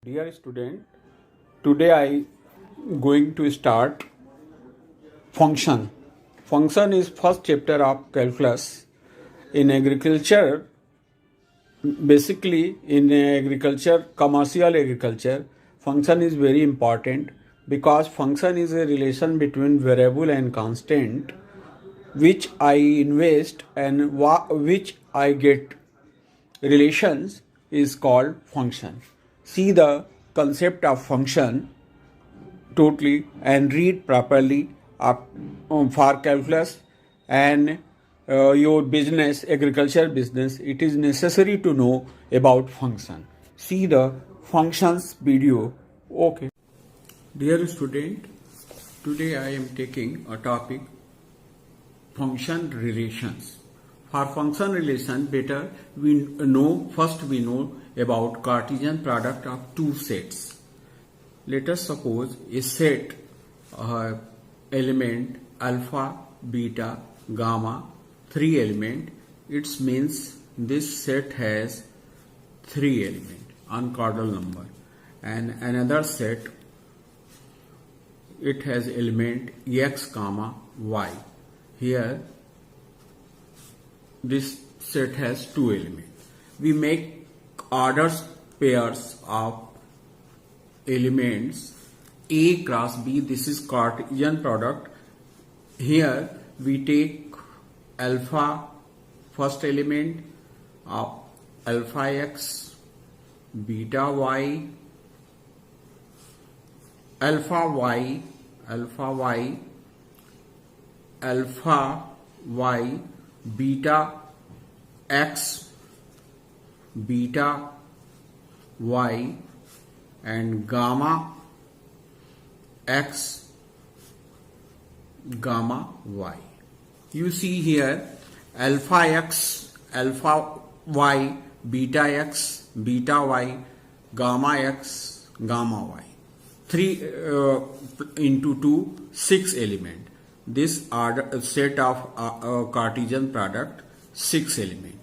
Dear student, today I going to start function. Function is first chapter of calculus. In agriculture, basically in agriculture, commercial agriculture, function is very important because function is a relation between variable and constant which I invest and which I get relations is called function. See the concept of function totally and read properly for calculus and your business, agriculture business. It is necessary to know about function. See the functions video. Okay. Dear student, today I am taking a topic function relations. For function relation, better we know about Cartesian product of two sets. Let us suppose a set element alpha, beta, gamma, three element. It means this set has three element on cardinal number, and another set it has element x comma y. Here this set has two elements. We make ordered pairs of elements A cross B. This is Cartesian product. Here we take alpha first element of alpha x, beta y, alpha y, beta x, beta y, and gamma x, gamma y. You see here alpha x, alpha y, beta x, beta y, gamma x, gamma y. 3 into 2, 6 element. This set of Cartesian product 6 element.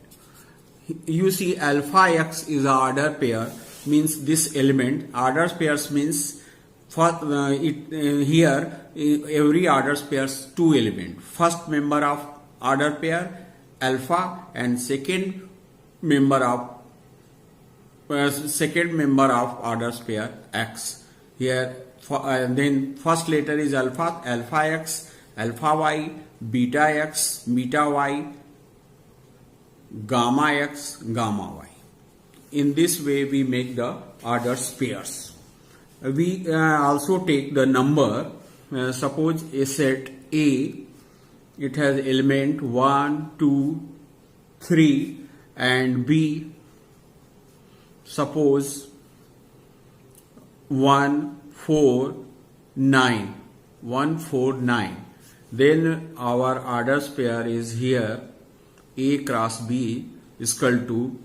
You see alpha x is a order pair, means this element. Order pairs means for here every order pairs two element. First member of order pair alpha and second member of order pair x. Here then first letter is alpha x, alpha y, beta x, beta y, gamma x, gamma y. In this way we make the order pairs. We also take the number. Suppose a set A, it has element 1, 2, 3 and B. Suppose 1, 4, 9. 1, 4, 9. Then our order pair is here A cross B is equal to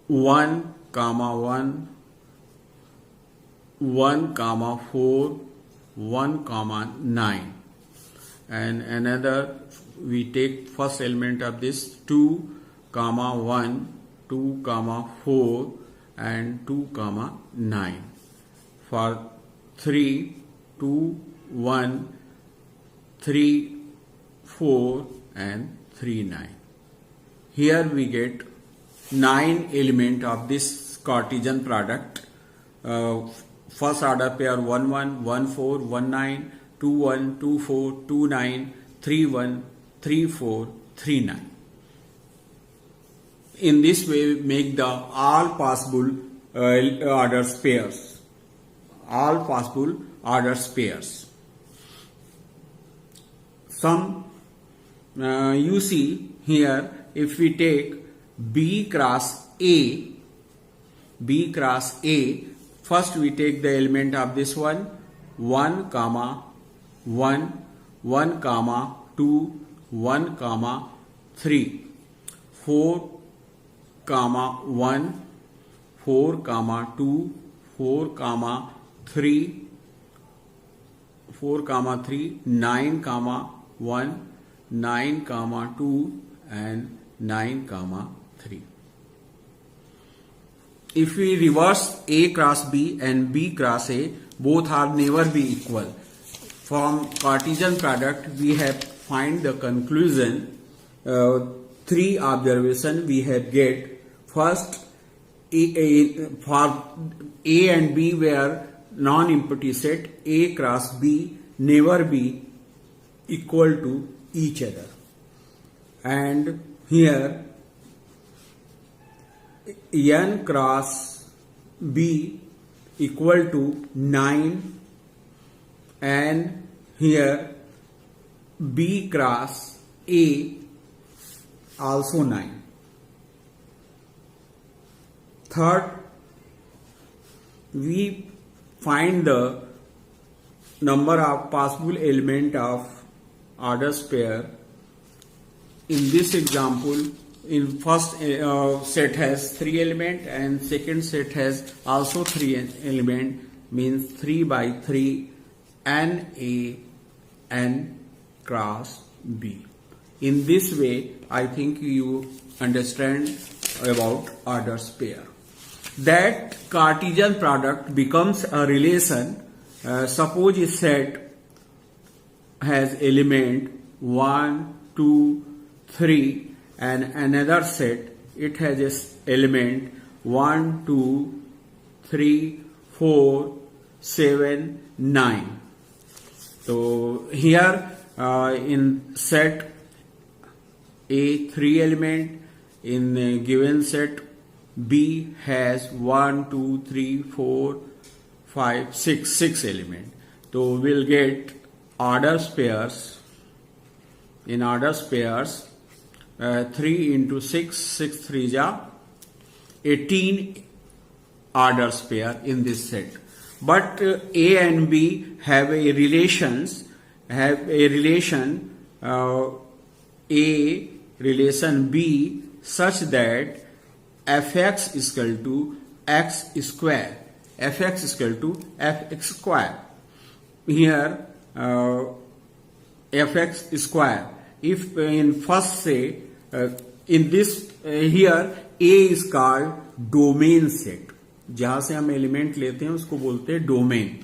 1, 1, 1, 4, 1, 9. And another we take first element of this 2, 1, 2, 4 and 2, 9. For 3, 2, 1, 3, 4 and 3, 9. Here we get 9 element of this Cartesian product. First order pair 1, 1, 1, 4, 1, 9, 2, 1, 2, 4, 2, 9, 3, 1, 3, 4, 3, 9. In this way we make the all possible order pairs. All possible order pairs. Some you see here if we take B cross A, first we take the element of this one 1, 1, 1, 2, 1, 3, 4, 1, 4, 2, 4, 3, 9, 1, 9, 2 and 9, 3. if we reverse A cross B and B cross A, both are never be equal. From Cartesian product, we have find the conclusion. Three observation we have get. First, for A and B were non-empty set, A cross B never be equal to each other. And here N cross B equal to 9, and here B cross A also 9. Third, we find the number of possible element of order pair. In this example, in first set has 3 element and second set has also 3 element, means 3 by 3 N A N cross B. In this way, I think you understand about order pair. That Cartesian product becomes a relation. Suppose a set has element 1, 2, 3, and another set it has its element 1, 2, 3, 4, 7, 9. So here in set A 3 element, in a given set B has 1, 2, 3, 4, 5, 6 element. So we'll get order pairs. In order pairs, 3 into 6, 6 3 ja 18 order pair in this set. But A and B have a relation A relation B such that fx is equal to x square. Fx is equal to fx square. Here fx square. If in first say in this here A is called domain set. जहां से हम element लेते हैं उसको बोलते हैं domain,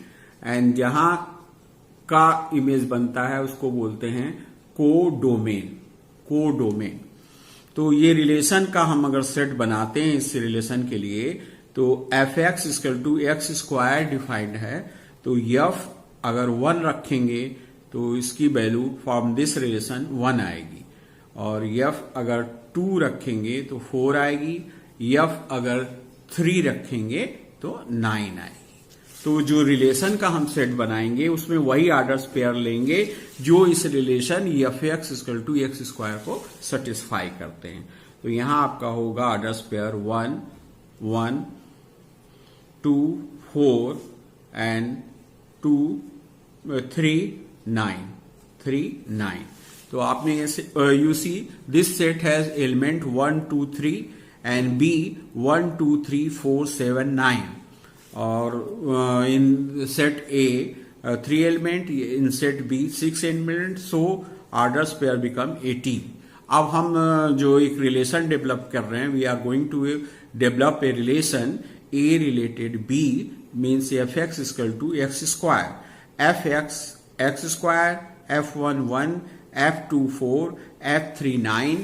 and जहां का इमेज बनता है उसको बोलते हैं कोडोमेन. तो ये रिलेशन का हम अगर सेट बनाते हैं इस रिलेशन के लिए, तो F X equal to X square defined है. तो एफ अगर 1 रखेंगे तो इसकी वैल्यू फ्रॉम दिस रिलेशन 1 आएगी, और एफ अगर 2 रखेंगे तो 4 आएगी, एफ अगर 3 रखेंगे तो 9 आएगी. तो जो रिलेशन का हम सेट बनाएंगे उसमें वही ऑर्डर्स पेयर लेंगे जो इस relation F X equal to X square को सेटिस्फाई करते हैं. तो यहां आपका होगा ऑर्डर्स पेयर 1 1 2 4 एंड 2 3 9 3 9. तो आपने you see this set has element 1 2 3 and B 1 2 3 4 7 9. और in set A 3 element, in set B 6 element, so orders pair become 18. अब हम जो एक रिलेशन डेवलप कर रहे हैं, we are going to develop a relation A related B, means F X equal to X square. F X X square, f1 1, f2 4, f3 9,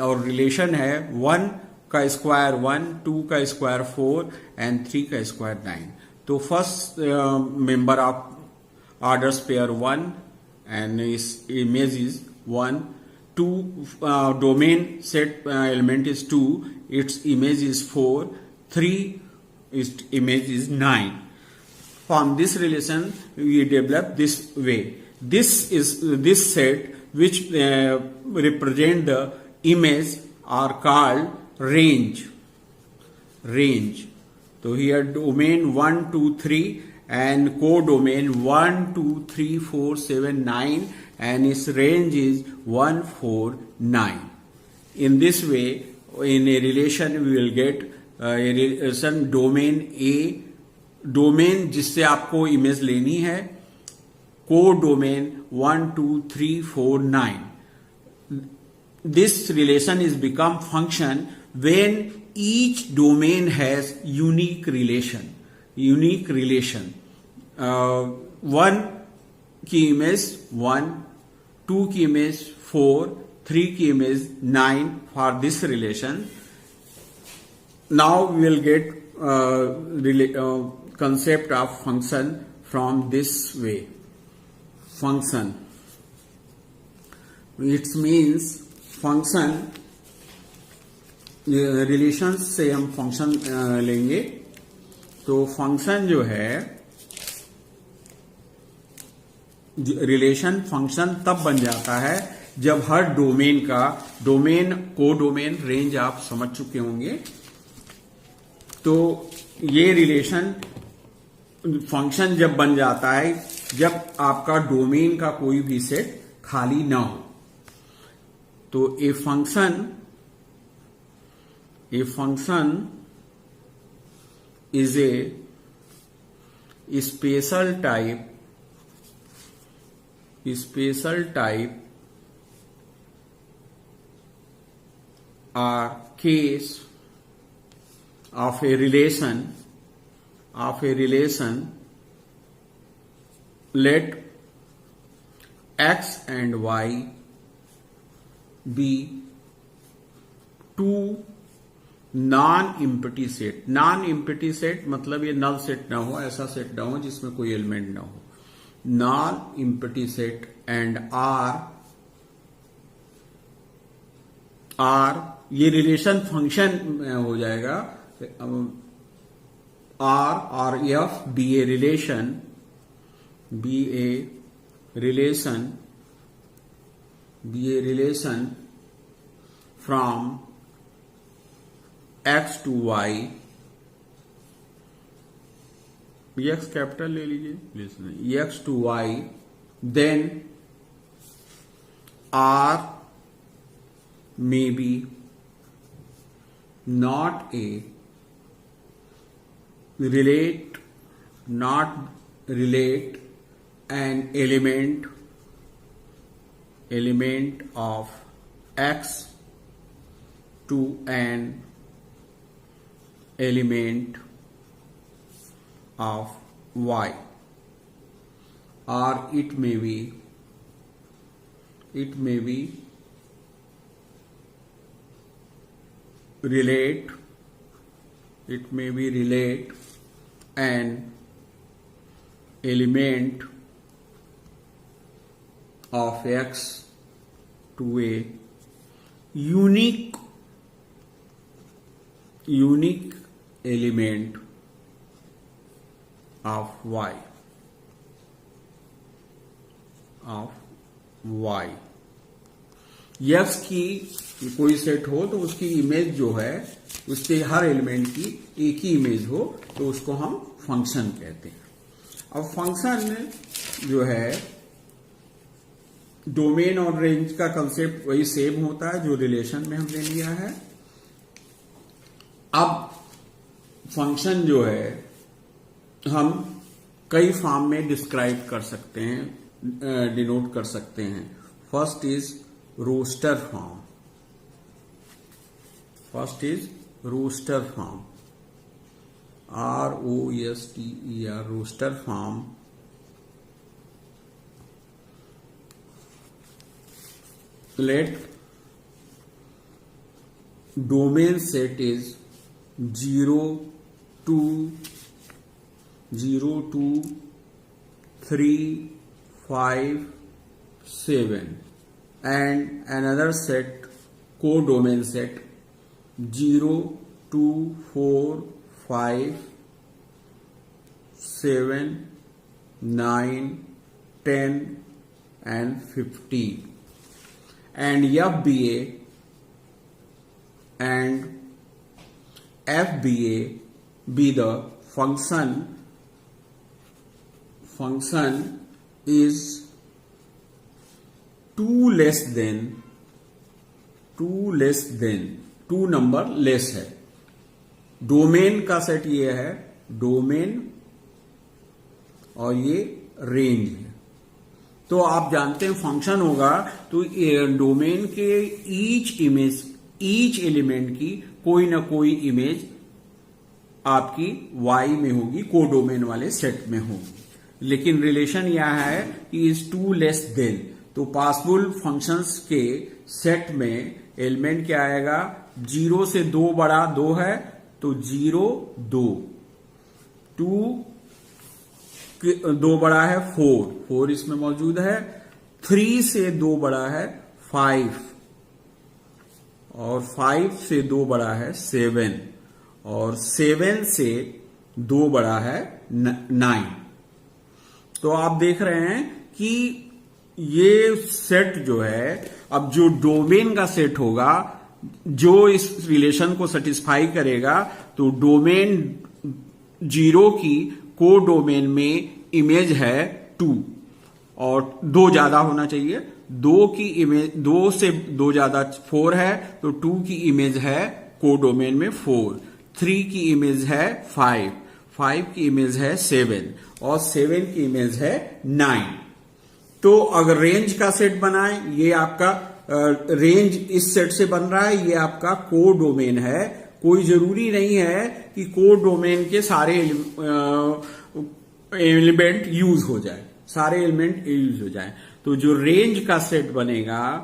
और relation है 1 का स्क्वायर 1, 2 का स्क्वायर 4 एंड 3 का स्क्वायर 9. तो first member of ordered pair 1 and इस image is 1. 2 domain set element is 2, its image is 4, 3 its image is 9. From this relation we develop this way. This set which represent the image are called range. So here domain 1 2 3 and codomain 1 2 3 4 7 9 and its range is 1 4 9. In this way, in a relation we will get a relation domain A, domain जिससे आपको image लेनी है, codomain 1 2 3 4 9. This relation is become function when each domain has unique relation. One की image 1, 2 की image 4, 3 की image 9 for this relation. Now we will get concept of function from this way. Function, it means function, relation से हम function लेंगे. तो function जो है, relation function तब बन जाता है जब हर डोमेन का कोडोमेन रेंज आप समझ चुके होंगे. तो ये रिलेशन फंक्शन जब बन जाता है जब आपका डोमेन का कोई भी सेट खाली ना हो. तो a function is a special type or case of a relation let x and y be two non-empty set. non-empty set मतलब ये null set ना हो, ऐसा set ना हो जिसमें कोई एलिमेंट ना हो. non-empty set and R ये रिलेशन फंक्शन हो जाएगा. R और F be a relation from x to y. x capital ले लीजिए, x to y, then R may be not relate an element of x to an element of y, or it may be relate an element of x to a unique element of y. x की कोई set हो तो उसकी image जो है, उसके हर element की एक ही इमेज हो तो उसको हम फंक्शन कहते हैं. अब फंक्शन जो है, डोमेन और रेंज का कंसेप्ट वही सेम होता है जो रिलेशन में हमने लिया है. अब फंक्शन जो है हम कई फॉर्म में डिस्क्राइब कर सकते हैं, डिनोट कर सकते हैं. First is roster form. ROSTER, roster form. Let domain set is 0, 2, 3, 5, 7, and another set, codomain set 0, 2, 4, 5, 7, 9, 10, and 15. And FBA and FBA be the function is 2 number less है. डोमेन का set ये है, डोमेन और ये range है. तो आप जानते हैं फंक्शन होगा तो डोमेन के ईच एलिमेंट की कोई ना कोई इमेज आपकी y में होगी, कोडोमेन वाले सेट में होगी। लेकिन रिलेशन यह है कि इज टू लेस देन, तो पॉसिबल फंक्शंस के सेट में एलिमेंट क्या आएगा, 0 से 2 बड़ा 2 है तो 0 2, 2 2 बड़ा है 4 इसमें मौजूद है, 3 से 2 बड़ा है 5, और 5 से 2 बड़ा है 7, और 7 से 2 बड़ा है 9। तो आप देख रहे हैं कि ये सेट जो है, अब जो डोमेन का सेट होगा जो इस रिलेशन को सेटिस्फाई करेगा, तो डोमेन 0 की को डोमेन में इमेज है 2, और 2 ज्यादा होना चाहिए, 2 की इमेज 2 से 2 ज्यादा 4 है, तो 2 की इमेज है को डोमेन में 4, 3 की इमेज है 5, 5 की इमेज है 7, और 7 की इमेज है 9। तो अगर रेंज का सेट बनाए, ये आपका रेंज इस सेट से बन रहा है, ये आपका को डोमेन है। कोई जरूरी नहीं है कि को डोमेन के सारे एलिमेंट यूज हो जाए, सारे एलिमेंट यूज हो जाए। तो जो रेंज का सेट बनेगा,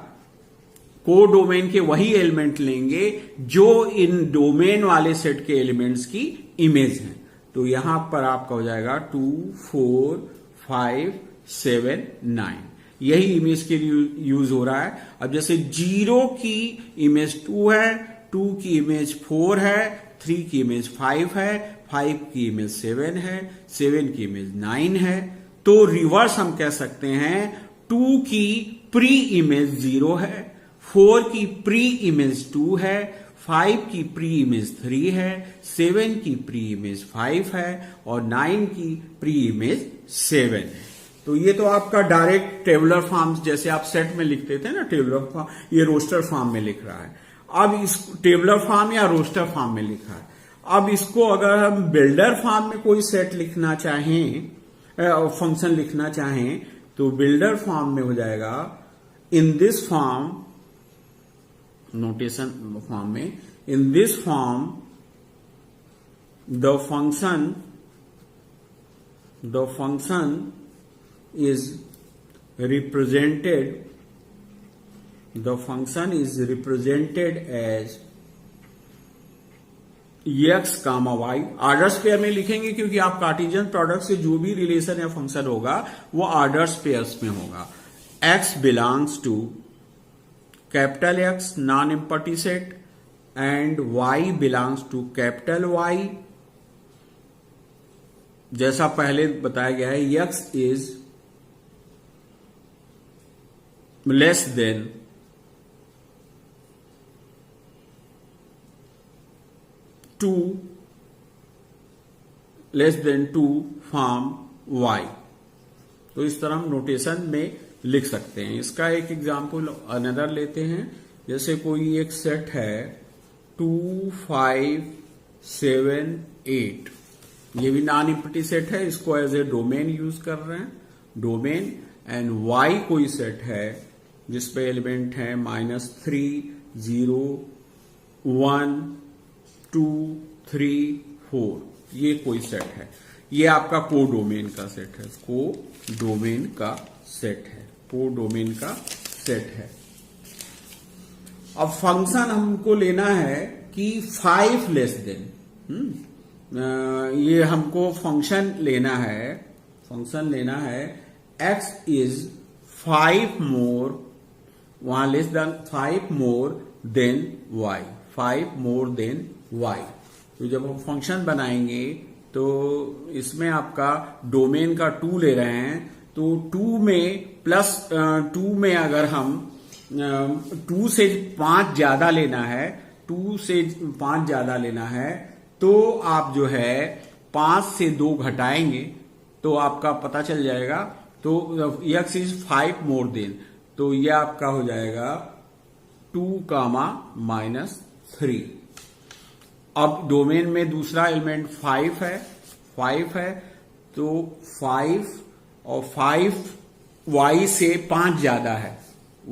को डोमेन के वही एलिमेंट लेंगे जो इन डोमेन वाले सेट के एलिमेंट्स की इमेज है। तो यहां पर आपका हो जाएगा 2 4 5 7 9, यही इमेज के लिए यूज हो रहा है। अब जैसे 0 की इमेज 2 है, 2 की इमेज 4 है, 3 की इमेज 5 है, 5 की इमेज 7 है, 7 की इमेज 9 है। तो रिवर्स हम कह सकते हैं 2 की प्री इमेज 0 है, 4 की प्री इमेज 2 है, 5 की प्री इमेज 3 है, 7 की प्री इमेज 5 है, और 9 की प्री इमेज 7 है। तो ये तो आपका डायरेक्ट टेबुलर फॉर्म, जैसे आप सेट में लिखते थे ना टेबुलर फॉर्म, ये रोस्टर फॉर्म में लिख रहा है। अब इस टेबुलर फॉर्म या रोस्टर फॉर्म में लिखा है। अब इसको अगर हम बिल्डर फॉर्म में कोई सेट लिखना चाहें, फंक्शन लिखना चाहें, तो बिल्डर फॉर्म में हो जाएगा in this form, notation form में, in this form the function is represented as x, y। Ordered pair में लिखेंगे क्योंकि आप कार्टेशियन प्रोडक्ट से जो भी रिलेशन या फंक्शन होगा वो ऑर्डर स्पेयर्स में होगा। x belongs to capital X non empty set and y belongs to capital Y। जैसा पहले बताया गया है, x is less than to form y। तो इस तरह हम नोटेशन में लिख सकते हैं। इसका एक एग्जाम्पल अनदर लेते हैं। जैसे कोई एक सेट है 2 5 7 8, ये भी नॉन एम्पटी सेट है, इसको एज ए डोमेन यूज कर रहे हैं, डोमेन। एंड y कोई सेट है जिसपे एलिमेंट है -3 0 1 2 3 4, ये कोई सेट है। ये आपका को डोमेन का सेट है, को डोमेन का सेट है, को डोमेन का सेट है। अब फंक्शन हमको लेना है कि 5 लेस देन, ये हमको फंक्शन लेना है x इज 5 मोर, वहां less than 5 more than y, 5 more than y। तो जब हम फंक्शन बनाएंगे तो इसमें आपका डोमेन का 2 ले रहे हैं, तो 2 में प्लस 2 में अगर हम 2 से 5 ज्यादा लेना है, 2 से 5 ज्यादा लेना है, तो आप जो है 5 से 2 घटाएंगे तो आपका पता चल जाएगा। तो x इज 5 मोर देन, तो ये आपका हो जाएगा 2 -3। अब डोमेन में दूसरा एलिमेंट 5 है, तो 5 और 5 y से 5 ज्यादा है,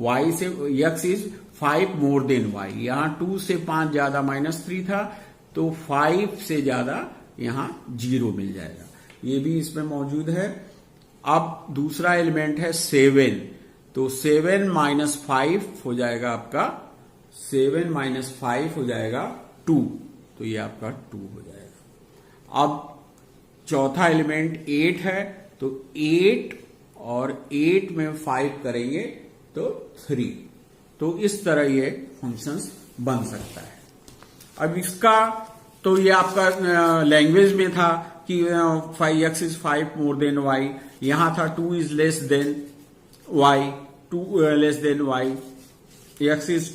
y से x is 5 more than y, यहां 2 से 5 ज्यादा -3 था, तो 5 से ज्यादा यहां 0 मिल जाएगा, ये भी इसमें मौजूद है। अब दूसरा एलिमेंट है 7, तो 7 - 5 हो जाएगा आपका, 7 - 5 हो जाएगा 2, तो ये आपका 2 हो जाएगा। अब चौथा एलिमेंट 8 है, तो 8 और 8 में 5 करेंगे तो 3, तो इस तरह ये फंक्शंस बन सकता है। अब इसका तो ये आपका लैंग्वेज में था कि x is 5 more than y, यहां था 2 is less than y, 2 less than y, x is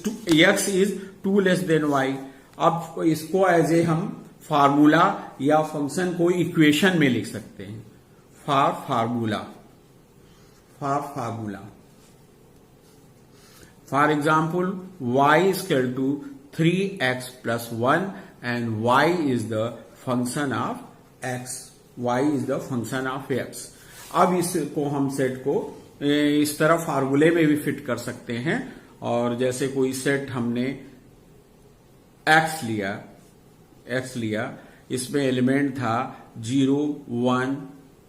2 less than y। अब इसको एज ए हम फार्मूला या फंक्शन को इक्वेशन में लिख सकते हैं, formula. For example y is equal to 3x plus 1 and y is the function of x, y is the function of x। अब इसको हम सेट को इस तरह फार्मूले में भी फिट कर सकते हैं, और जैसे कोई सेट हमने x लिया, इसमें एलिमेंट था 0 1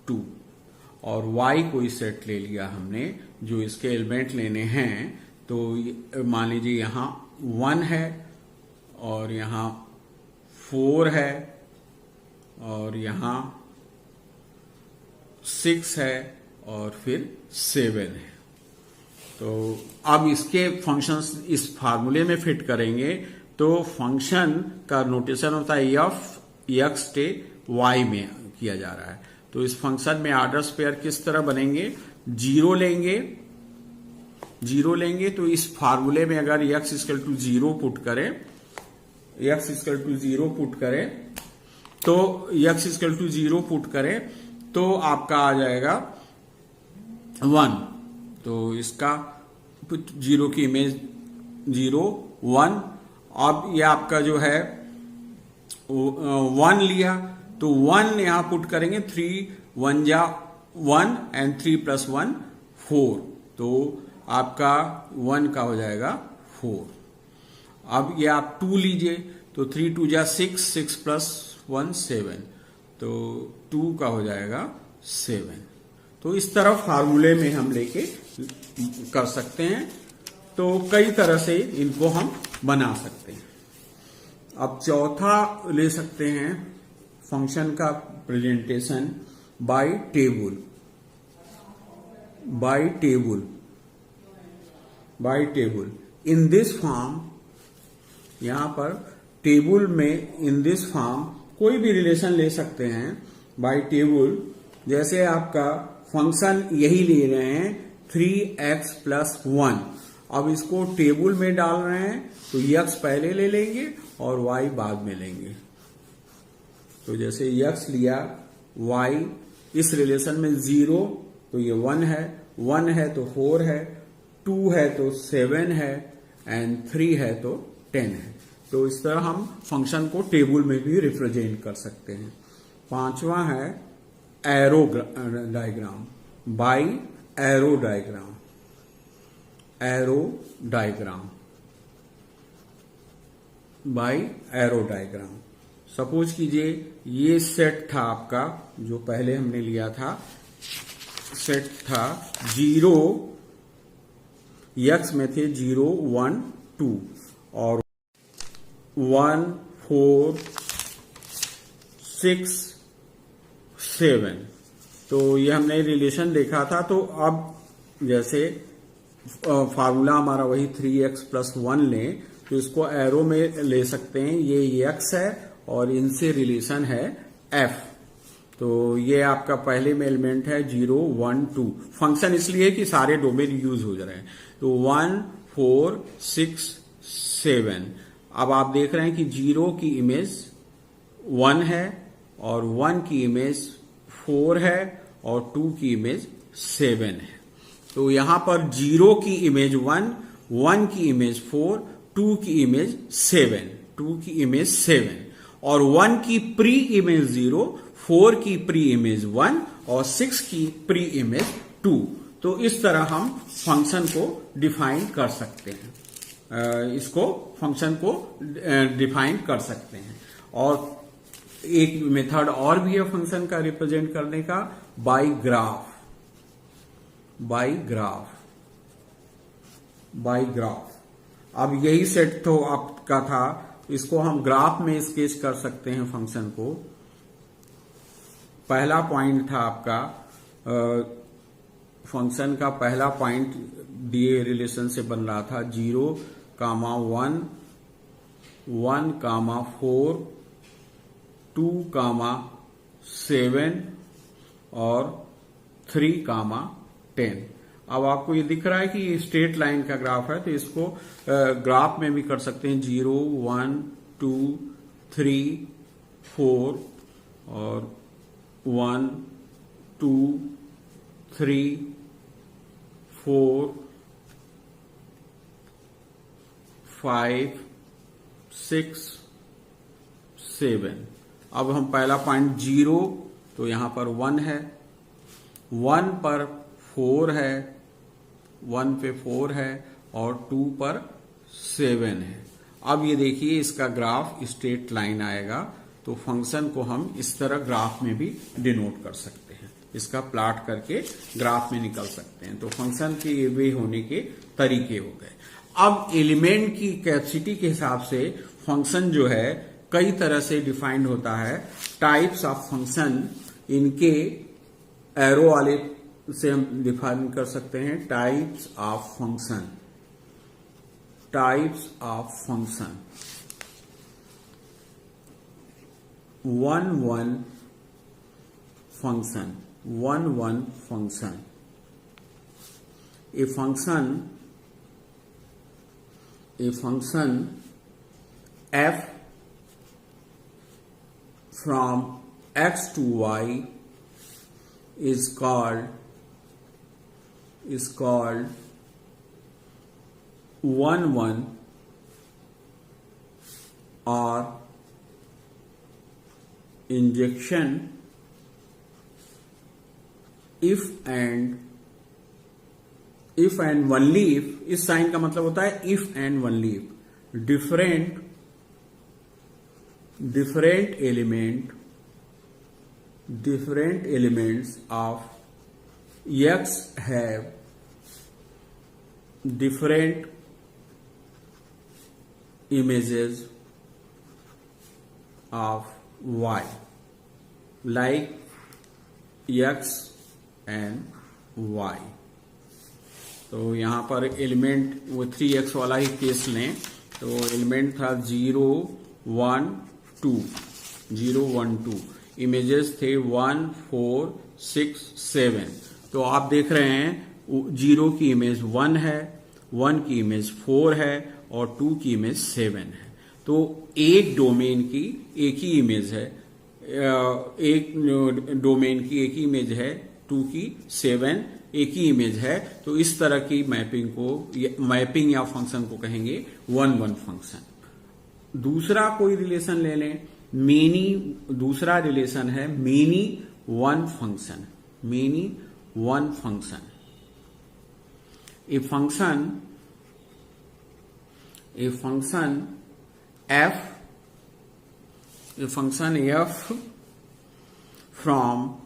2, और y कोई सेट ले लिया हमने जो इसके एलिमेंट लेने हैं, तो मान लीजिए यहां 1 है और यहां 4 है और यहां 6 है और फिर 7 है। तो अब इसके फंक्शंस इस फार्मूले में फिट करेंगे, तो फंक्शन का नोटेशन होता है x टे y में किया जा रहा है। तो इस फंक्शन में ऑर्डर पेयर किस तरह बनेंगे, 0 लेंगे, तो इस फार्मूले में अगर x = 0 पुट करें, तो x = 0 पुट करें तो आपका आ जाएगा 1, तो इसका 0 की इमेज 0 1। अब ये आपका जो है 1 लिया, तो 1 यहां पुट करेंगे, 3 1 जा 1 एंड 3 + 1 4, तो आपका 1 का हो जाएगा 4। अब ये आप 2 लीजिए, तो 3 2 जा 6, 6 + 1 7, तो 2 का हो जाएगा 7। तो इस तरह फार्मूले में हम लेके कर सकते हैं, तो कई तरह से इनको हम बना सकते हैं। अब चौथा ले सकते हैं फंक्शन का presentation by table. In this form, यहां पर टेबल में इन दिस फॉर्म कोई भी रिलेशन ले सकते हैं बाय टेबल। जैसे आपका फंक्शन यही ले रहे हैं 3x + 1, अब इसको टेबल में डाल रहे हैं, तो x पहले ले लेंगे और y बाद में लेंगे। तो जैसे x लिया, y इस रिलेशन में 0, तो ये 1 है तो 4 है, 2 है तो 7 है एंड 3 है तो 10 है। तो इस तरह हम फंक्शन को टेबल में भी रिप्रेजेंट कर सकते हैं। पांचवा है arrow diagram, by arrow diagram. Suppose कीजिए ये सेट था आपका, जो पहले हमने लिया था, सेट था 0, x में थे 0 1 2 और 1 4 6 7, तो ये हमने रिलेशन देखा था। तो अब जैसे फार्मूला हमारा वही 3x + 1 लें, तो इसको एरो में ले सकते हैं, ये x है और इनसे रिलेशन है f। तो ये आपका पहले में एलिमेंट है 0 1 2, फंक्शन इसलिए कि सारे डोमेन यूज हो जा रहे हैं, तो 1 4 6 7। अब आप देख रहे हैं कि 0 की इमेज 1 है और 1 की इमेज 4 है और 2 की इमेज 7 है। तो यहां पर 0 की इमेज 1, 1 की इमेज 4, 2 की इमेज 7 और 1 की प्री इमेज 0, 4 की प्री इमेज 1 और 6 की प्री इमेज 2। तो इस तरह हम फंक्शन को डिफाइन कर सकते हैं। इसको फंक्शन को डिफाइन कर सकते हैं। और एक मेथड और भी है फंक्शन का रिप्रेजेंट करने का, बाय ग्राफ। अब यही सेट तो आपका था, इसको हम ग्राफ में स्केच कर सकते हैं फंक्शन को। पहला पॉइंट था आपका फंक्शन का पहला पॉइंट दिए रिलेशन से बन रहा था 0, 1, 1, 4, 2, 7 और 3, 10। अब आपको ये दिख रहा है कि ये स्ट्रेट लाइन का ग्राफ है, तो इसको ग्राफ में भी कर सकते हैं 0, 1, 2, 3, 4 और 1, 2, 3, 4, 5, 6, 7। अब हम पहला पॉइंट 0, तो यहां पर 1 है, 1 पर 4 है, 1 पे 4 है और 2 पर 7 है। अब ये देखिए इसका ग्राफ स्ट्रेट लाइन आएगा, तो फंक्शन को हम इस तरह ग्राफ में भी डिनोट कर सकते हैं, इसका प्लॉट करके ग्राफ में निकल सकते हैं। तो फंक्शन के ये वे होने के तरीके हो गए। अब एलिमेंट की कैपेसिटी के हिसाब से फंक्शन जो है कई तरह से डिफाइंड होता है। टाइप्स ऑफ फंक्शन, इनके एरो वाले से हम डिफाइन कर सकते हैं। Types of function, 1 function, 1 function. A function f from x to y is called 1 or injection if and only if, इस साइन का मतलब होता है if and only if different elements of x have different images of y, like x and y। तो यहां पर element वो 3x वाला ही केस लें, तो एलिमेंट था 0, 1, 2, 0, 1, 2। इमेजेस थे 1, 4, 6, 7। तो आप देख रहे हैं 0 की इमेज 1 है, 1 की इमेज 4 है और 2 की इमेज 7 है। तो एक डोमेन की एक ही इमेज है, एक डोमेन की एक ही इमेज है, 2 की 7 एक ही इमेज है। तो इस तरह की मैपिंग या फंक्शन को कहेंगे 1 फंक्शन। दूसरा कोई रिलेशन ले लें, दूसरा रिलेशन है many one function. A function f from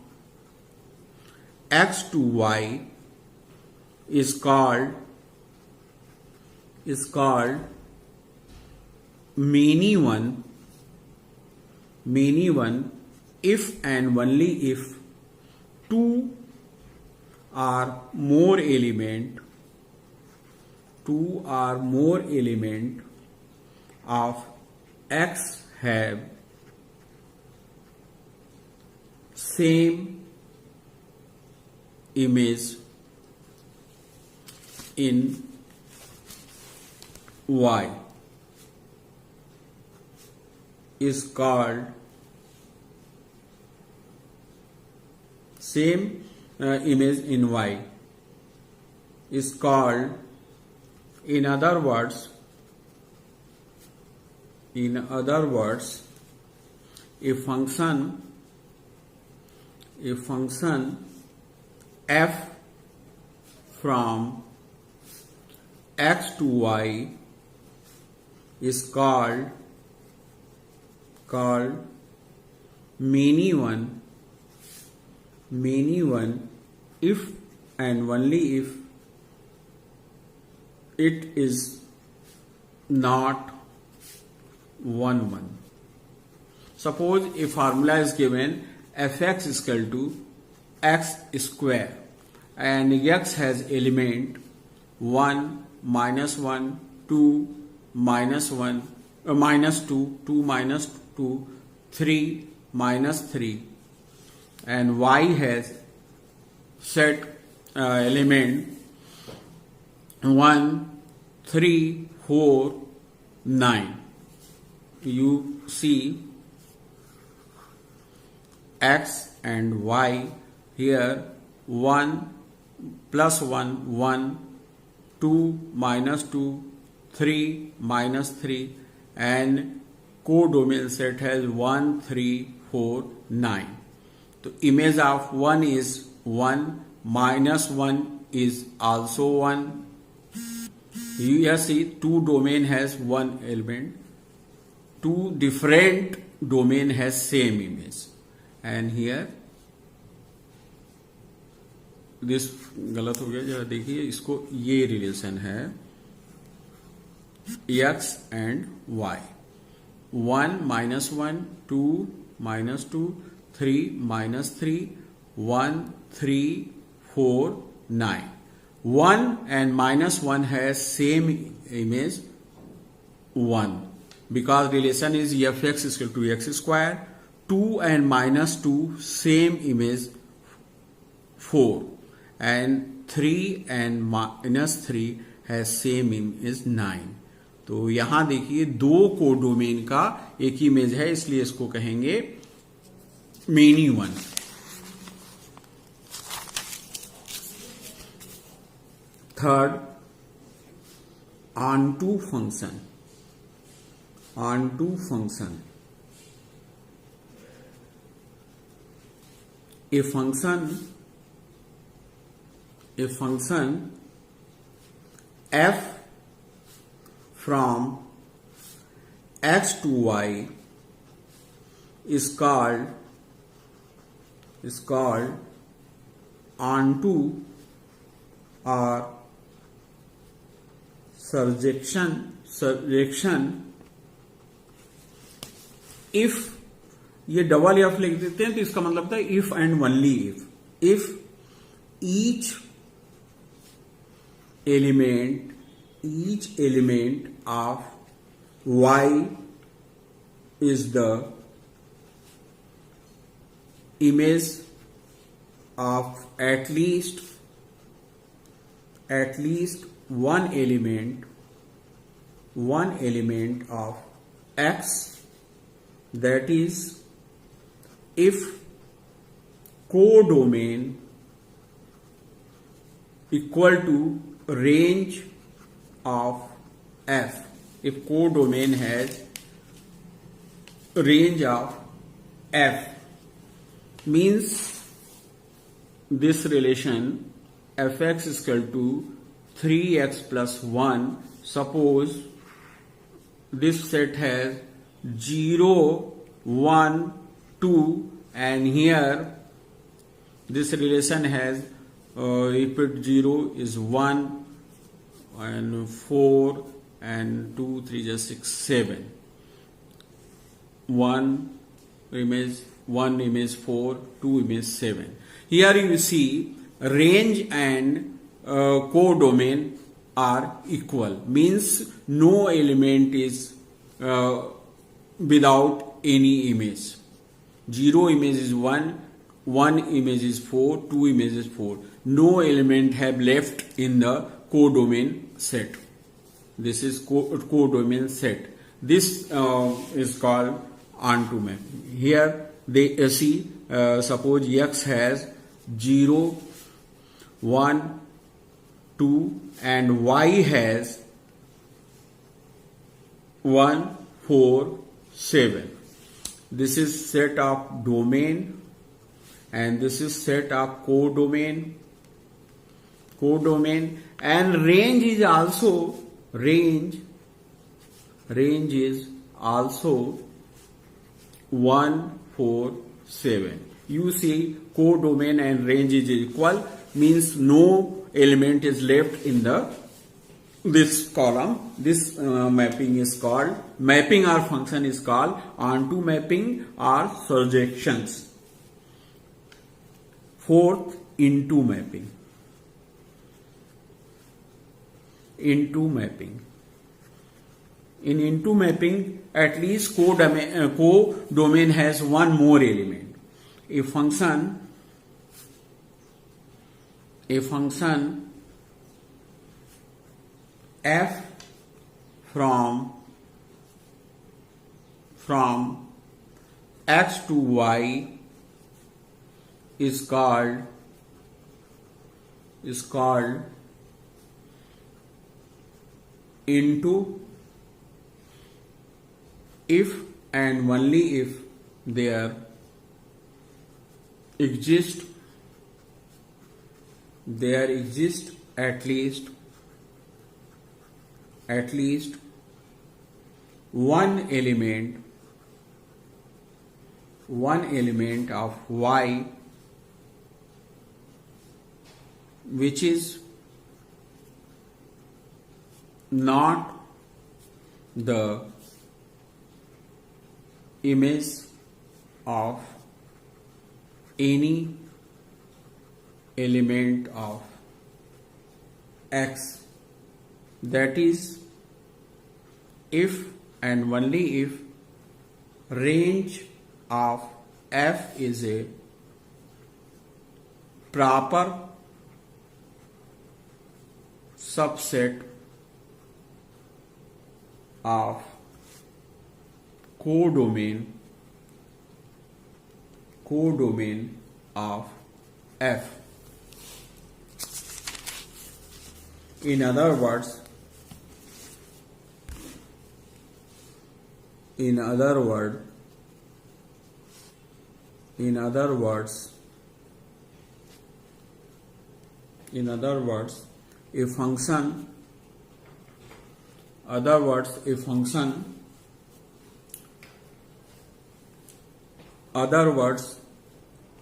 x to y is called many one if and only if two or more element of x have same image in y is called image in y is called, in other words a function f from x to y is called many one if and only if it is not 1. Suppose a formula is given fx is equal to x square and x has element 1, minus 1, 2, minus 1, minus 2, 2 minus 2, 3, minus 3, and y has set element 1, 3, 4, 9. You see x and y here 1 plus 1, 1, 2 minus 2, 3 minus 3, and codomain set has 1, 3, 4, 9. So image of 1 is 1, minus 1 is also 1. You see two domain has one element, two different domain has same image, and here this गलत हो गया, जरा देखिए इसको, ये relation है x and y, 1 minus 1, 2 minus 2, 3 minus 3, 1, 3, 4, 9. 1 and minus 1 has same image 1 because relation is fx is equal to x square. 2 and minus 2 same image 4, and 3 and minus 3 has same image 9. तो यहां देखिए दो codomain का एक image है, इसलिए इसको कहेंगे many one. Third, onto function. onto function. A function f from x to y is called onto or surjection if. ये डबल एफ लिख देते हैं तो इसका मतलब था if and only if each element of y is the image of at least one element of x, that is if codomain equal to range of f. If codomain has range of f, means this relation fx is equal to 3x plus 1. Suppose this set has 0, 1, 2, and here this relation has if it 0 is 1 and 4 and 2, 3 just 6, 7. 1 image 4, 2 image 7. Here you see range and codomain are equal, means no element is without any image. 0 image is 1, 1 image is 4, 2 image is 4. No element have left in the codomain set. This is codomain set. This is called onto map. Here they see suppose x has 0, 1, 2 and y has 1, 4, 7. This is set of domain and this is set of codomain, and range is also range range is also 1, 4, 7. You see codomain and range is equal, means no element is left in this column. This mapping is called, mapping or function is called onto mapping or surjections. Fourth, into mapping. Into mapping. In into mapping, at least codomain has one more element. A function f from x to y is called into if and only if there exists at least one element of y which is not the image of any element of x. That is, if and only if range of f is a proper subset of codomain of f. In other words,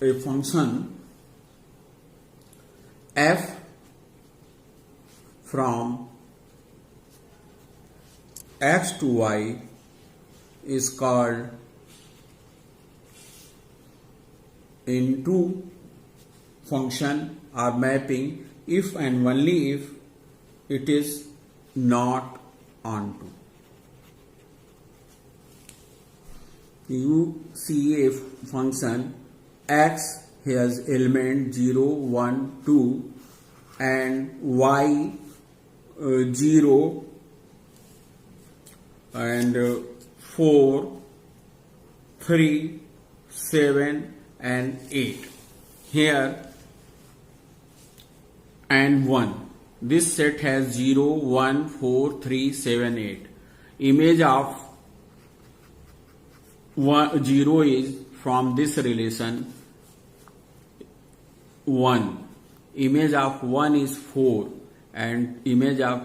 a function f from x to y is called into function or mapping if and only if it is not onto. You see a function x has element 0, 1, 2 and y 0 and 4, 3, 7 and 8 here and 1. This set has 0, 1, 4, 3, 7, 8. Image of 0 is from this relation 1. Image of 1 is 4 and image of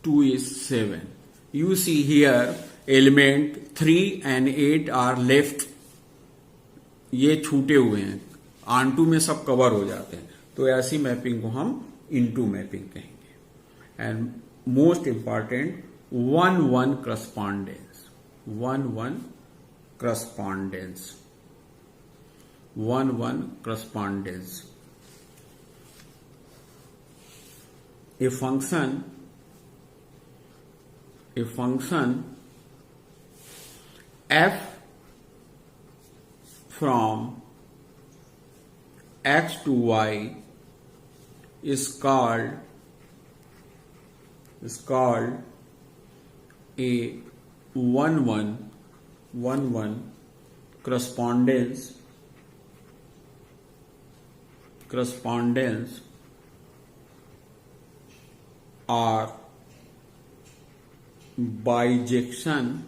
2 is 7. You see here element 3 and 8 are left. ये छूटे हुए हैं, onto में सब cover हो जाते हैं, तो ऐसी मैपिंग को हम into मैपिंग कहेंगे. And most important 1-1 correspondence. 1-1 correspondence. A function f from x to y is called a 1-1 correspondence or bijection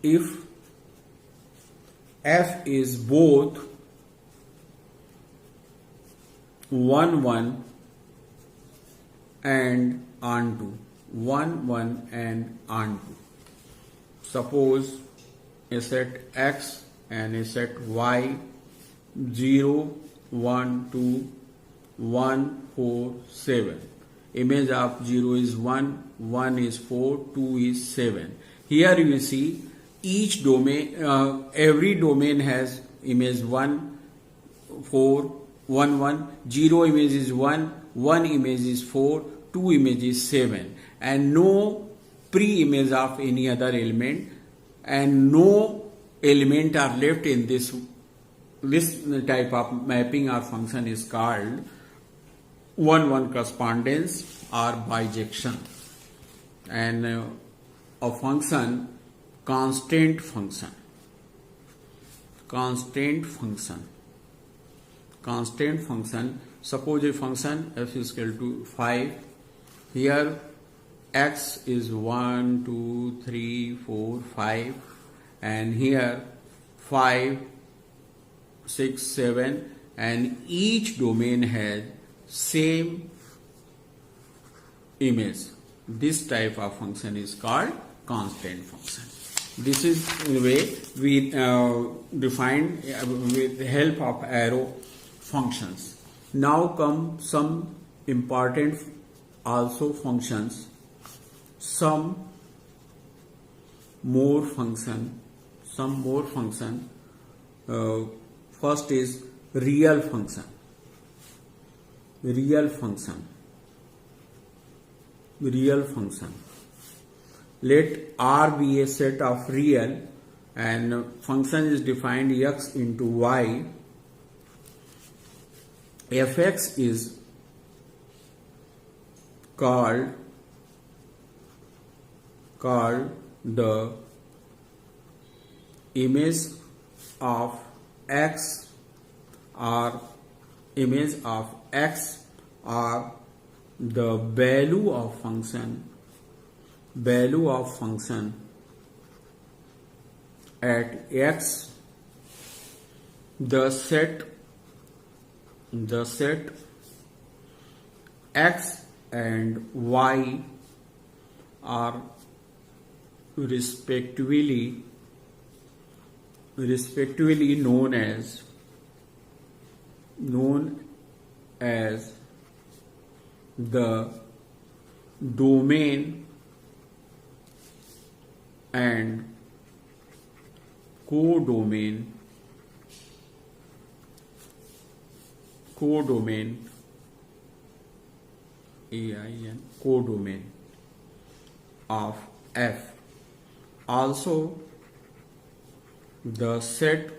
if f is both 1 1 and onto 1 1 and onto. Suppose a set x and a set y 0 1 2 1 4 7. Image of 0 is 1, 1 is 4, 2 is 7. Here you see each domain, every domain has image 1, 4, 1, 1, 0 image is 1, 1 image is 4, 2 image is 7, and no pre-image of any other element, and no element are left in this type of mapping or function is called 1-1 correspondence or bijection. And a function, constant function, suppose a function f is equal to 5. Here x is 1 2 3 4 5, and here 5 6 7, and each domain has same image. This type of function is called constant function. This is the way we define with the help of arrow functions. Now come some important also functions, some more function. First is real function. Let R be a set of real, and function is defined x into y. Fx is called the image of x or the value of function at x. The set x and y are respectively known as the domain and codomain of f. Also, the set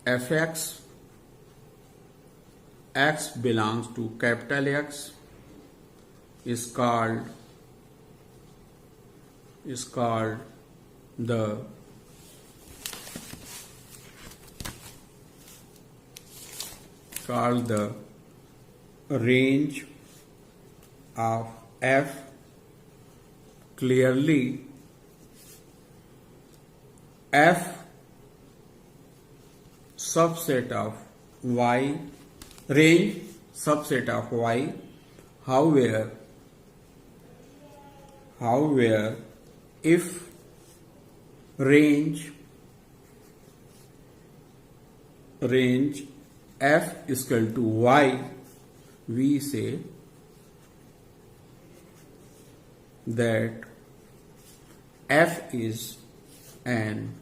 fx, x belongs to capital X, is called the range of f. Clearly, f subset of y, range subset of y. However, if range f is equal to y, we say that f is an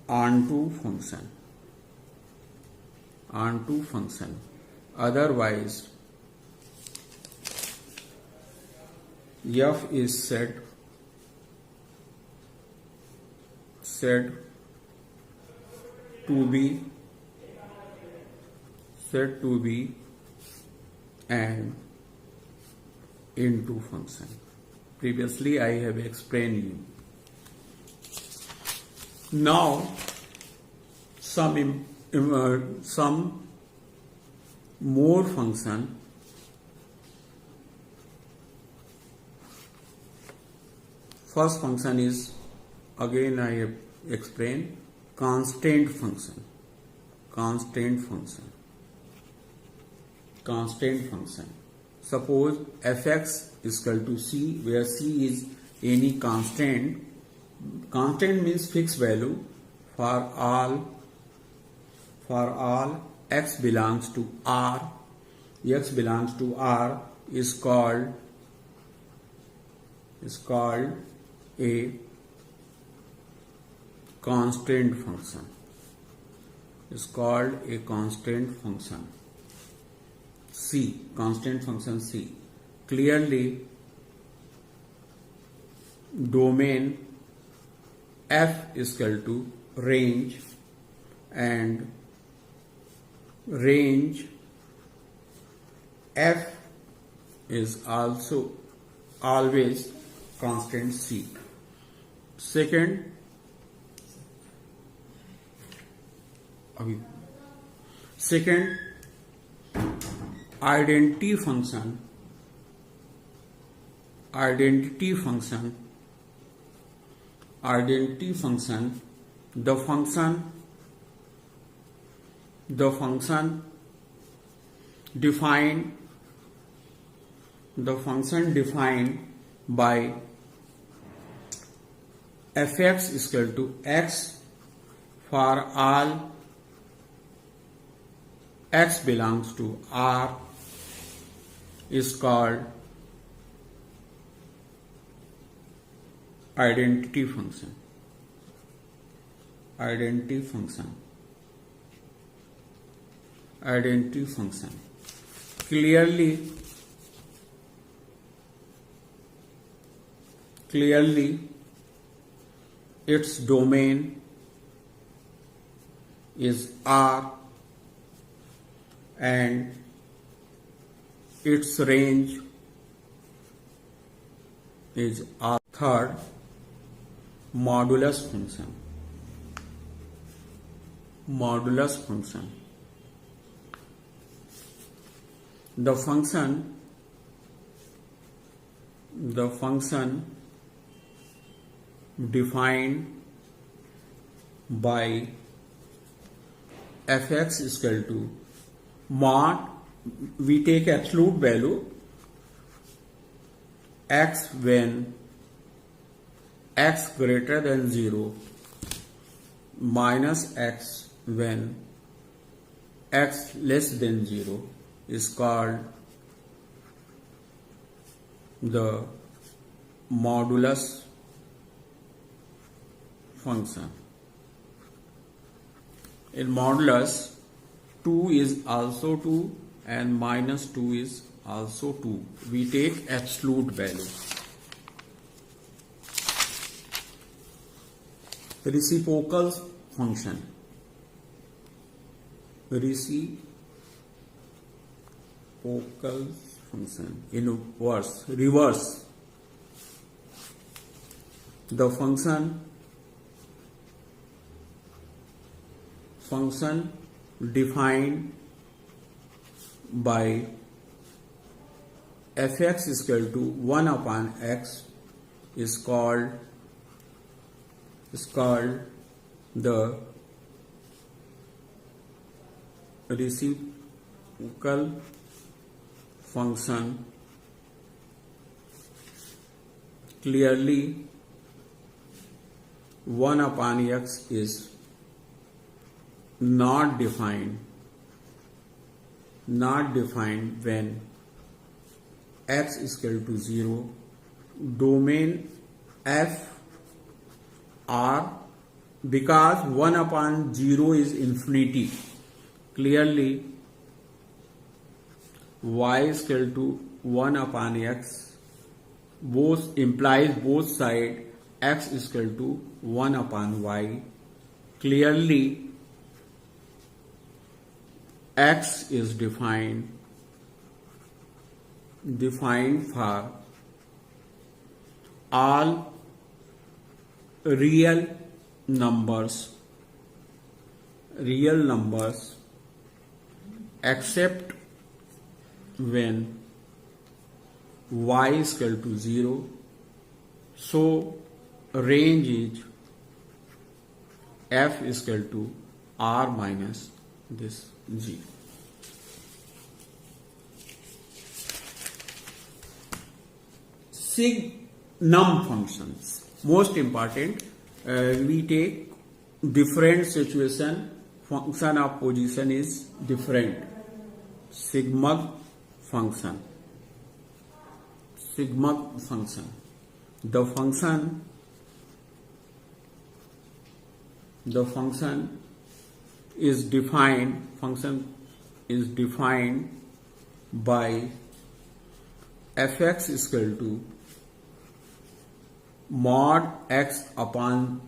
onto function. Otherwise, f is said to be an into function. Previously I have explained you. Now some more function. First function is, again I have explained, constant function. constant function. Constant function. Suppose fx is equal to c, where c is any constant. Constant means fixed value for all x belongs to R. X belongs to R is called a constant function. Is called a constant function. C, constant function C. Clearly, domain f is equal to range, and range f is also always constant C. Second, identity function. The function defined by fx is equal to x for all x belongs to R is called identity function. Identity function. Clearly its domain is R and its range is R. Third, modulus function. The function defined by fx is equal to mod, we take absolute value x when x greater than 0 minus x when x less than 0 is called the modulus function. In modulus, 2 is also 2 and minus 2 is also 2. We take absolute value. Reciprocal function. In reverse. The function defined by fx is equal to 1 upon x is called the reciprocal function. Clearly, 1 upon x is not defined when x is equal to 0. Domain f R, because 1 upon 0 is infinity. Clearly, y is equal to 1 upon x. Both implies both sides x is equal to 1 upon y. Clearly, x is defined for all real numbers except when y is equal to 0. So range is f is equal to r minus this G. Signum functions, most important. We take different situation, function of position is different. Sigma function. The function is defined. Function is defined by fx is equal to mod x upon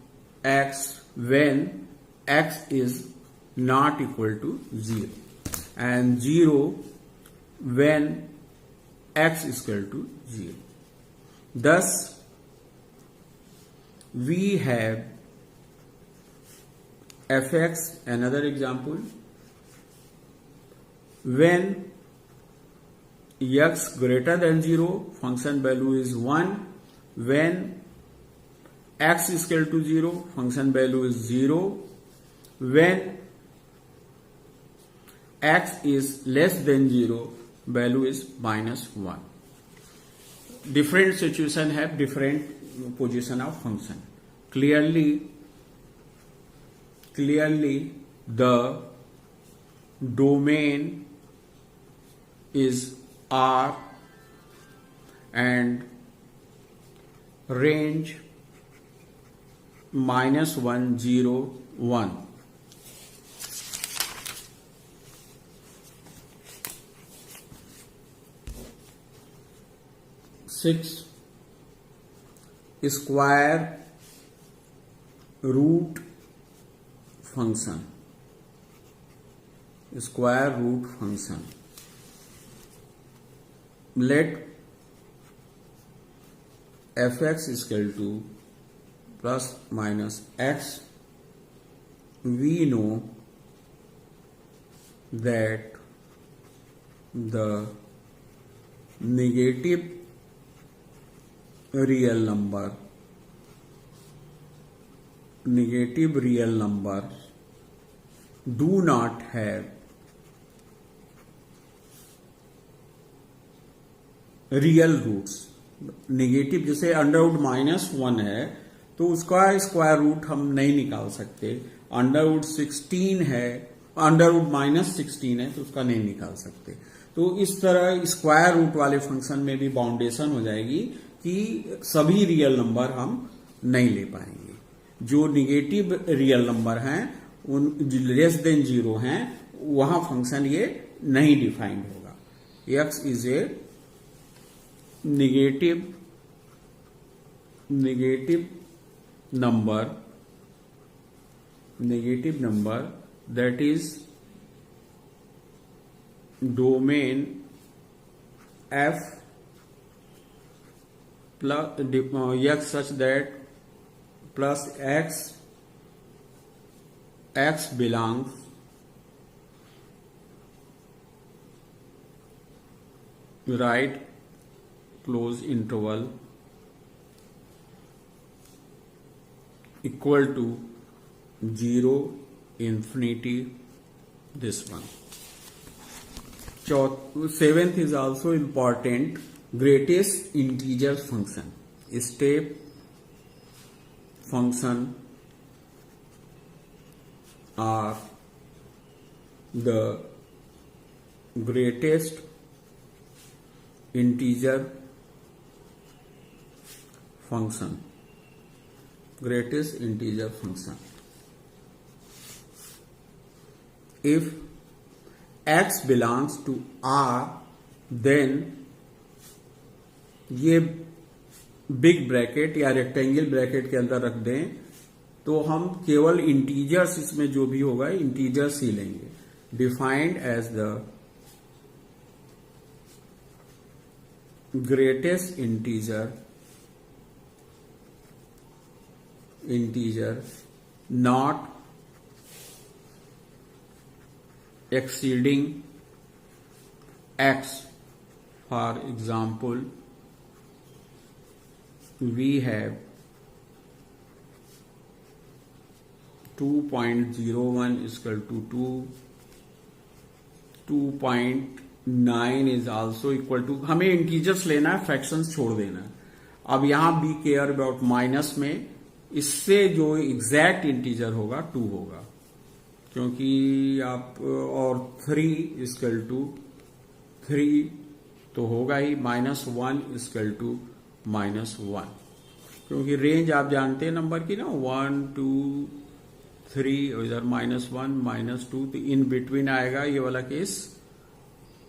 x when x is not equal to 0 and 0 when x is equal to 0. Thus, we have fx, another example, when x greater than 0, function value is 1. When x is equal to 0, function value is 0. When x is less than 0, value is -1. Different situation have different position of function. Clearly the domain is R and range -1, 0, 1. Six, square root function. Square root function. Let fx is equal to plus minus x. We know that the negative real number do not have real roots. Negative जैसे under root -1 है तो उसका square root हम नहीं निकाल सकते. Under root 16 है, under root -16 है तो उसका नहीं निकाल सकते. तो इस तरह स्क्वायर रूट वाले फंक्शन में भी बाउंडेशन हो जाएगी कि सभी रियल नंबर हम नहीं ले पाएंगे. जो निगेटिव रियल नंबर हैं उन लेस देन 0 हैं वहां फंक्शन ये नहीं डिफाइंड होगा. x is a negative number that is domain f plus x such that plus x belongs right close interval equal to 0, infinity, this one. Seventh is also important, greatest integer function. Step function are the greatest integer function. If x belongs to R, then ये big bracket या rectangle bracket के अंदर रख दें तो हम केवल integers इसमें जो भी होगा इंटीजर्स ही लेंगे. Defined as the greatest integer not exceeding x. For example, we have 2.01 is equal to 2, 2.9 is also equal to, हमें इंटीजर्स लेना है, फ्रैक्शंस छोड़ देना है। अब यहां बी केयर अबाउट माइनस में, इससे जो एग्जैक्ट इंटीजर होगा 2 होगा, क्योंकि आप और 3 इक्वल टू 3 तो होगा ही, -1 इक्वल टू -1, क्योंकि रेंज आप जानते हैं नंबर की ना, 1 2 3, और इधर -1 -2, तो इन बिटवीन आएगा ये वाला केस,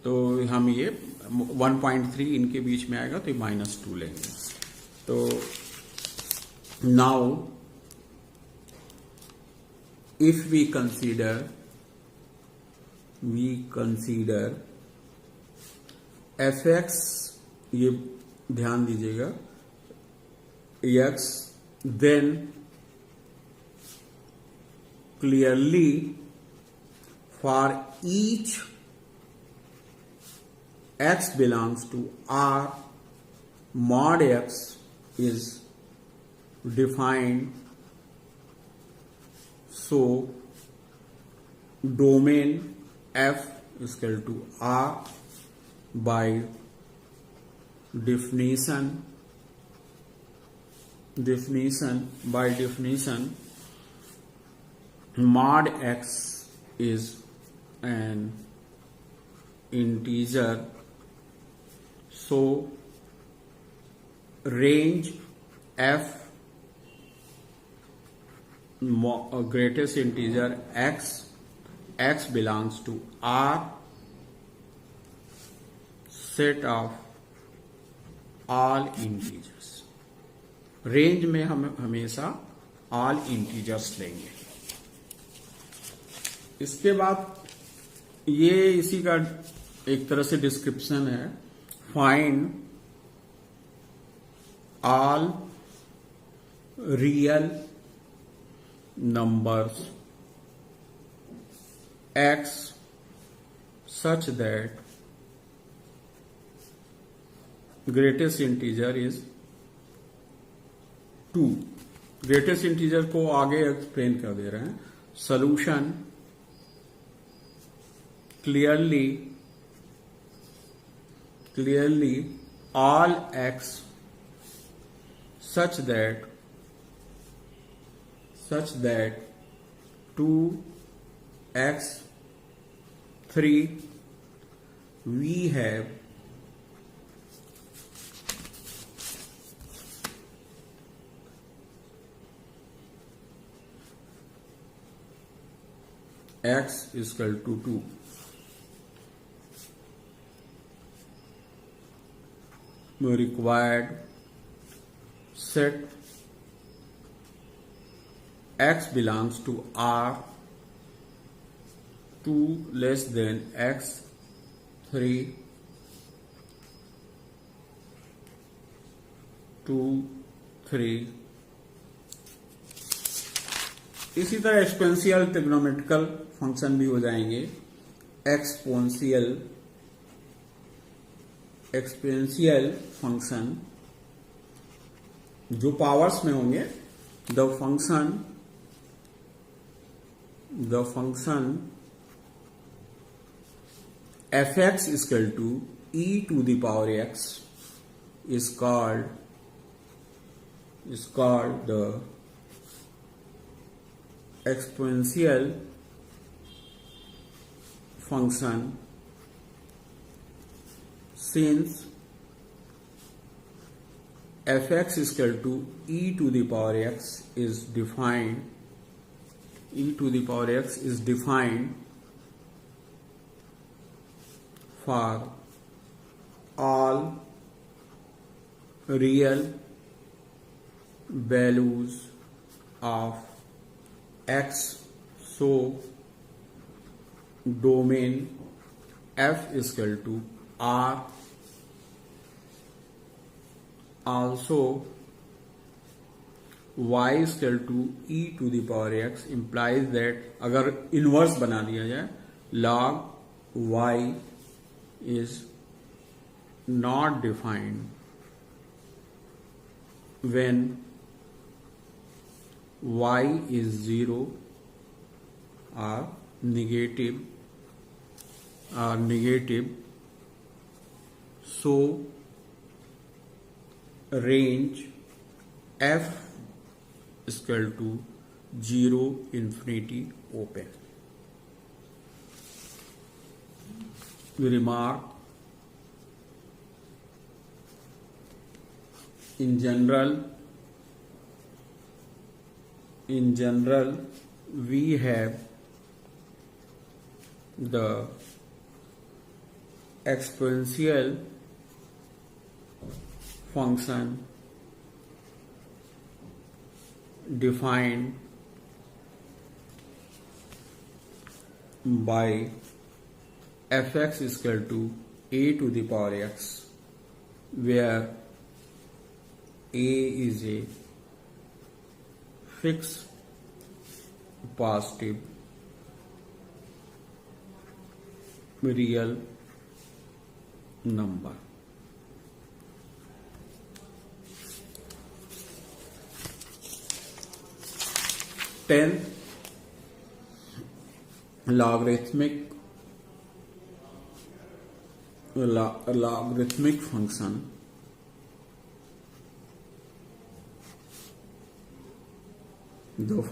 तो हम ये 1.3 इनके बीच में आएगा, तो -2 लेंगे। तो now if we consider fx, ये ध्यान दीजिएगा, x, then clearly for each x belongs to R, mod x is defined so domain f is equal to R by definition mod x is an integer, so range f greatest integer x belongs to R, set of all integers। Range में हम हमेशा all integers लेंगे। इसके बाद ये इसी का एक तरह से डिस्क्रिप्शन है, find all real numbers x such that greatest integer is 2। greatest integer को आगे एक्सप्लेन कर दे रहे हैं। solution clearly all x such that 2x 3 we have x is equal to 2। required set x belongs to R, 2 less than x, 3 2 3। इसी तरह exponential trigonometrical function भी हो जाएंगे। एक्सपोनेंशियल फंक्शन जो पावर्स में होंगे, the function fx is equal to e to the power x is called the exponential function, since fx is equal to e to the power x is defined for all real values of x, so domain f is equal to R। also y is equal to e to the power x implies that, अगर inverse बना दिया जाए, log y is not defined when y is 0 or negative are negative, so range f is equal to 0 infinity open. We remark in general we have the exponential function defined by fx is equal to a to the power x, where a is a fixed positive real number. Tenth, logarithmic function the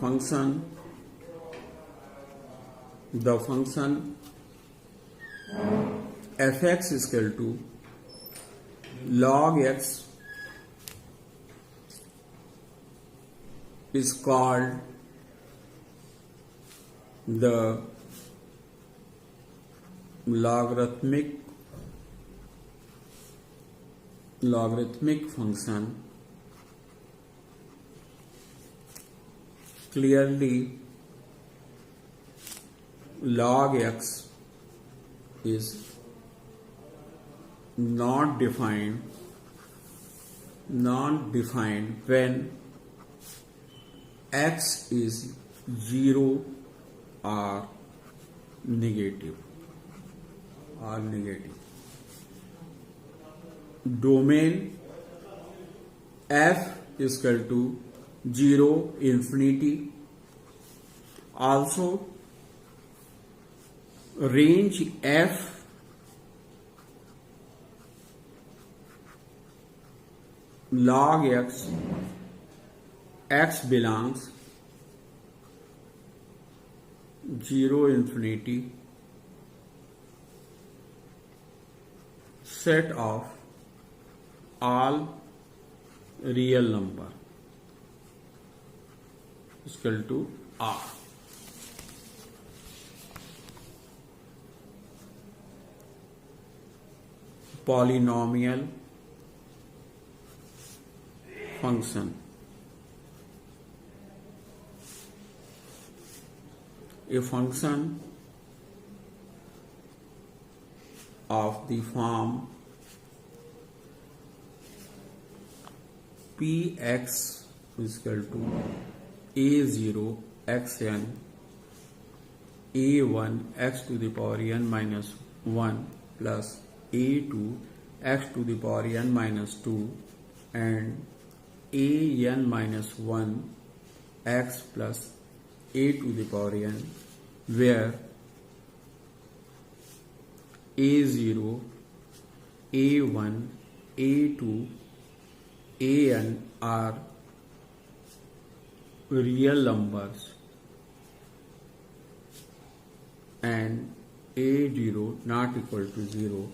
function fx is equal to log x is called the logarithmic function. Clearly, log x is not defined when x is 0 or negative. Domain f is equal to 0 infinity. Also, range f log x belongs 0 infinity set of all real number is equal to R. Polynomial function. A function of the form px is equal to a0 xn a1 x to the power n minus 1 plus a2 x to the power n minus 2 and an minus 1 x plus a to the power n, where a0, a1, a2, an are real numbers and a0 not equal to 0,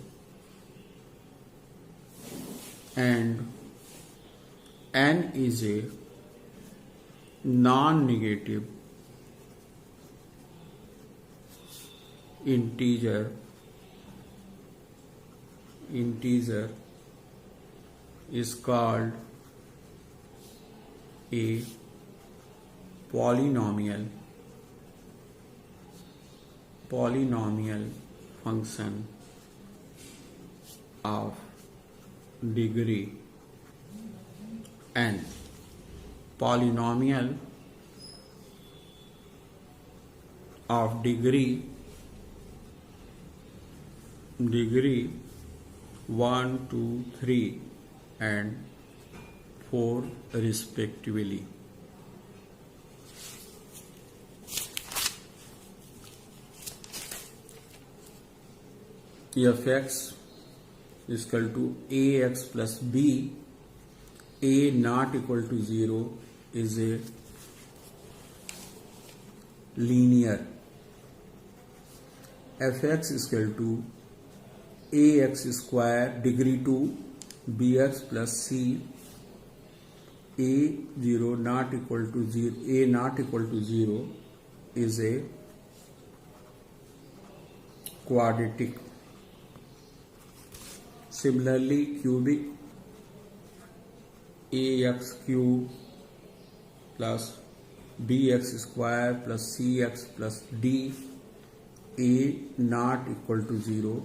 and n is a non-negative integer is called a polynomial function of degree n. Polynomial of degree 1, 2, 3 and 4 respectively. F X equal to A X plus B, A not equal to 0 is a linear. F X equal to A X square degree 2 B X plus C, A 0 not equal to 0, A not equal to 0 is a quadratic. Similarly, cubic, ax cube plus bx square plus cx plus d, a not equal to 0,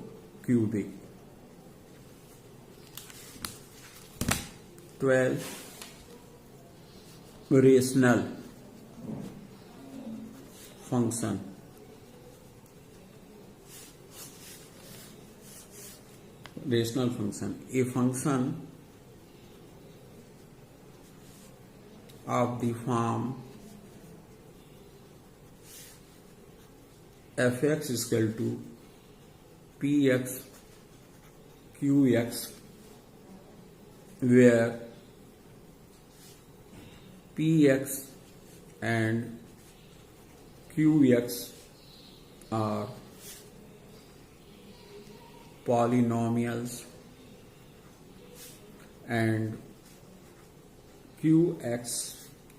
cubic. 12. Rational function. Rational function, a function of the form fx is equal to px qx, where px and qx are polynomials and qx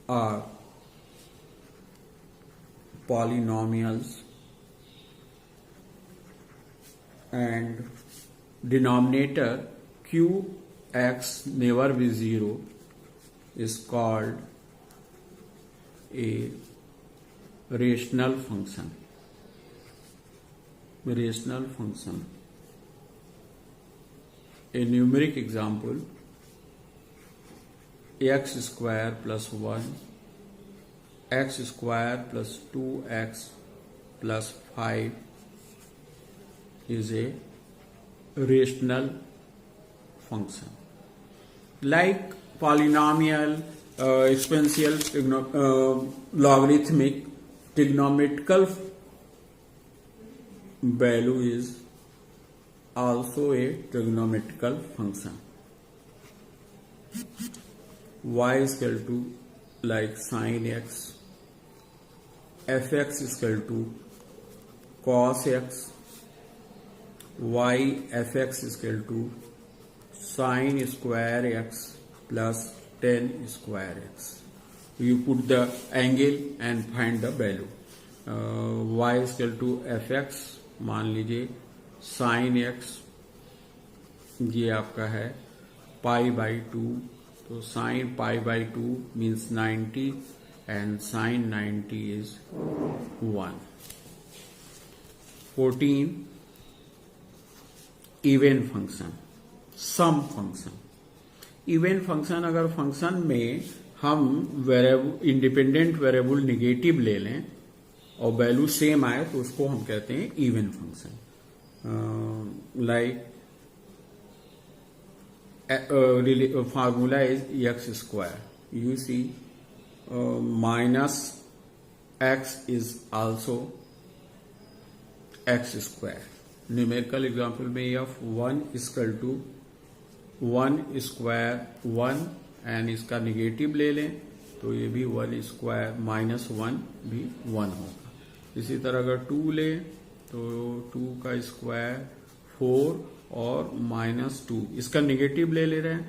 are polynomials, and denominator qx never be 0 is called a rational function. Rational function. A numeric example, x square plus 1, x square plus 2x plus 5 is a rational function. Like polynomial, exponential, logarithmic, trigonometrical value is also a trigonometrical function. Y is equal to like sin x, fx is equal to cos x, y fx is equal to sin square x plus tan square x. You put the angle and find the value. Y is equal to fx, मान लीजिए sine x ये आपका है पाई by 2, तो sine pi by 2 means 90 and sine 90 is 1. 14. Even function, some function. Even function, अगर function में हम variable independent variable negative ले लें और वैल्यू सेम आए तो उसको हम कहते हैं even function. Like formula is x square. You see, minus x is also x square. Numerical example में यह 1 is equal to 1 square 1 and इसका निगेटिव ले लें तो ये भी 1 स्क्वायर माइनस 1 भी 1 होगा. इसी तरह अगर 2 ले तो 2 का स्क्वायर 4 और -2, इसका निगेटिव ले रहे हैं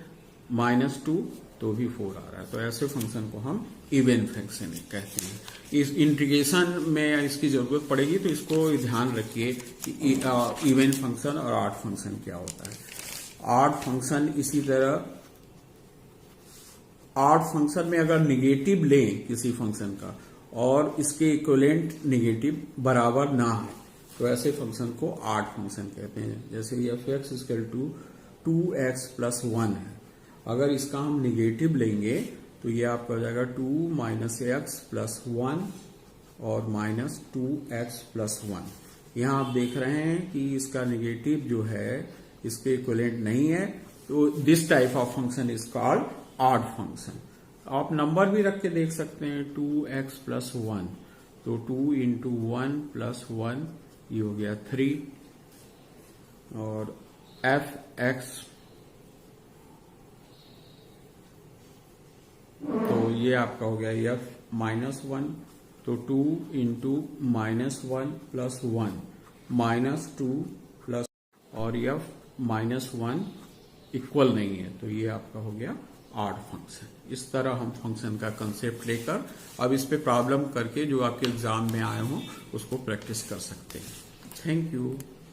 -2 तो भी 4 आ रहा है. तो ऐसे फंक्शन को हम इवन फंक्शन कहते हैं. इस इंटीग्रेशन में इसकी जरूरत पड़ेगी तो इसको ध्यान रखिए कि इवन फंक्शन और ऑड फंक्शन क्या होता है. ऑड फंक्शन इसी तरह, ऑड फंक्शन में अगर निगेटिव लें किसी फंक्शन का और इसके इक्विवेलेंट निगेटिव बराबर ना हो तो ऐसे फंक्शन को ऑड फंक्शन कहते हैं. जैसे F X equal to 2x plus 1 है, अगर इसका हम निगेटिव लेंगे तो ये आपका हो जाएगा 2 माइनस एक्स प्लस 1 और माइनस 2x प्लस 1. यहाँ आप देख रहे हैं कि इसका निगेटिव जो है इसके इक्विवेलेंट नहीं है, तो this type of function is called odd function. आप नंबर भी रख के देख सकते हैं 2x प्लस 1, तो 2 इंटू 1 प्लस 1 ये हो गया 3. और एफ एक्स, तो ये आपका हो गया एफ -1, तो 2 इंटू -1 प्लस 1 -2 प्लस, और एफ -1 इक्वल नहीं है, तो ये आपका हो गया ऑड फंक्शन। इस तरह हम फंक्शन का कंसेप्ट लेकर अब इस पे प्रॉब्लम करके जो आपके एग्जाम में आए हों उसको प्रैक्टिस कर सकते हैं। Thank you.